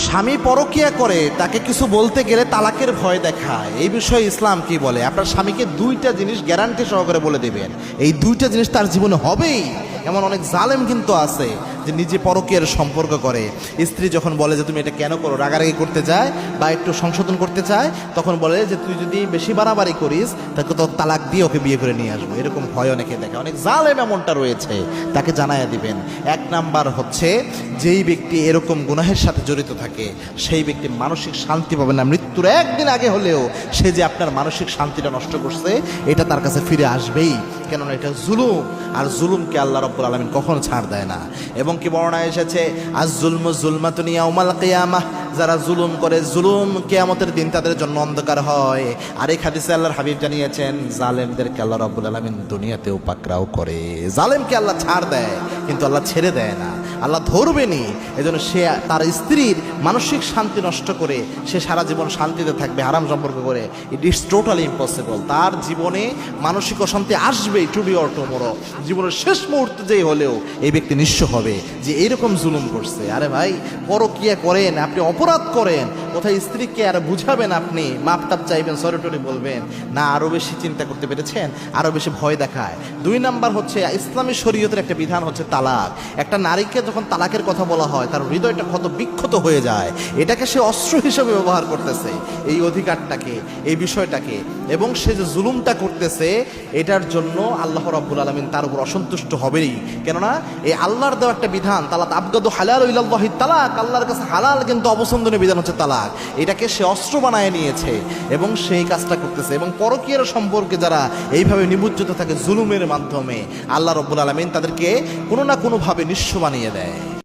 স্বামী পরকিয়া করে তাকে কিছু বলতে গেলে তালাকের ভয় দেখায়, এই বিষয়ে ইসলাম কি বলে? আপনার স্বামীকে দুইটা জিনিস গ্যারান্টি সহকারে বলে দেবেন, এই দুইটা জিনিস তার জীবনে হবেই। এমন অনেক জালেম কিন্তু আছে যে নিজে পরকীয়ার সম্পর্ক করে, স্ত্রী যখন বলে যে তুমি এটা কেন করো, রাগারাগি করতে চায় বা একটু সংশোধন করতে চায়, তখন বলে যে তুই যদি বেশি বাড়াবাড়ি করিস তাকে তো তালাক দিয়ে ওকে বিয়ে করে নিয়ে আসবো। এরকম ভয় অনেকে দেখে, অনেক জালেম এমনটা রয়েছে, তাকে জানাইয়া দিবেন। এক নাম্বার হচ্ছে, যেই ব্যক্তি এরকম গুনাহের সাথে জড়িত থাকে সেই ব্যক্তি মানসিক শান্তি পাবে না। মৃত্যুর একদিন আগে হলেও সে যে আপনার মানসিক শান্তিটা নষ্ট করছে এটা তার কাছে ফিরে আসবেই, কেননা এটা জুলুম, আর জুলুমকে আল্লাহ রাব্বুল আলামিন কখনো ছাড় দেয় না। এবং কি বর্ণনায় এসেছে, আজ জুলমু জুলমাতুন ইয়াউমাল কিয়ামাহ, যারা জুলুম করে জুলুম কিয়ামতের দিন তাদের জন্য অন্ধকার হয়। আর এই হাদিসে আল্লাহর হাবিব জানিয়েছেন, জালেমদেরকে আল্লাহ রাব্বুল আলামিন দুনিয়াতেও পাকড়াও করে। জালেমকে আল্লাহ ছাড় দেয় কিন্তু আল্লাহ ছেড়ে দেয় না, আল্লাহ ধরবেনি। এজন্য সে তার স্ত্রীর মানসিক শান্তি নষ্ট করে সে সারা জীবন শান্তিতে থাকবে হারাম সম্পর্ক করে, ইট ইজ টোটালি ইম্পসিবল। তার জীবনে মানসিক অশান্তি আসবেই, টু বি অর টুমরো। জীবনের শেষ মুহূর্তে যেই হলেও এই ব্যক্তি নিঃস্ব হবে যে এইরকম জুলুম করছে। আরে ভাই, পরকীয়া করেন, আপনি অপরাধ করেন, কোথায় স্ত্রীকে আর বুঝাবেন, আপনি মাপটাপ চাইবেন, সরি টরি বলবেন না, আরও বেশি চিন্তা করতে পেরেছেন, আরও বেশি ভয় দেখায়। দুই নাম্বার হচ্ছে, ইসলামী শরীয়তের একটা বিধান হচ্ছে তালাক। একটা নারীকে যখন তালাকের কথা বলা হয় তার হৃদয়টা ক্ষত বিক্ষত হয়ে যায়, এটাকে সে অস্ত্র হিসেবে ব্যবহার করতেছে, এই অধিকারটাকে, এই বিষয়টাকে। এবং সে যে জুলুমটা করতেছে এটার জন্য আল্লাহ রাব্বুল আলামিন তার উপর অসন্তুষ্ট হবেই, কেননা এই আল্লাহর দেওয়া একটা বিধান, তালাক আবগাদু হালাল ইলাল্লাহি তালাক, আল্লাহর কাছে হালাল কিন্তু অপছন্দনীয় বিধান হচ্ছে তালাক। এটাকে সে অস্ত্র বানায় নিয়েছে এবং সেই কাজটা করতেছে। এবং পরকীয়ার সম্পর্কে যারা এইভাবে নিমজ্জিত থাকে জুলুমের মাধ্যমে, আল্লাহ রাব্বুল আলামিন তাদেরকে কোনো না কোনোভাবে নিঃস্ব বানিয়ে দেয়।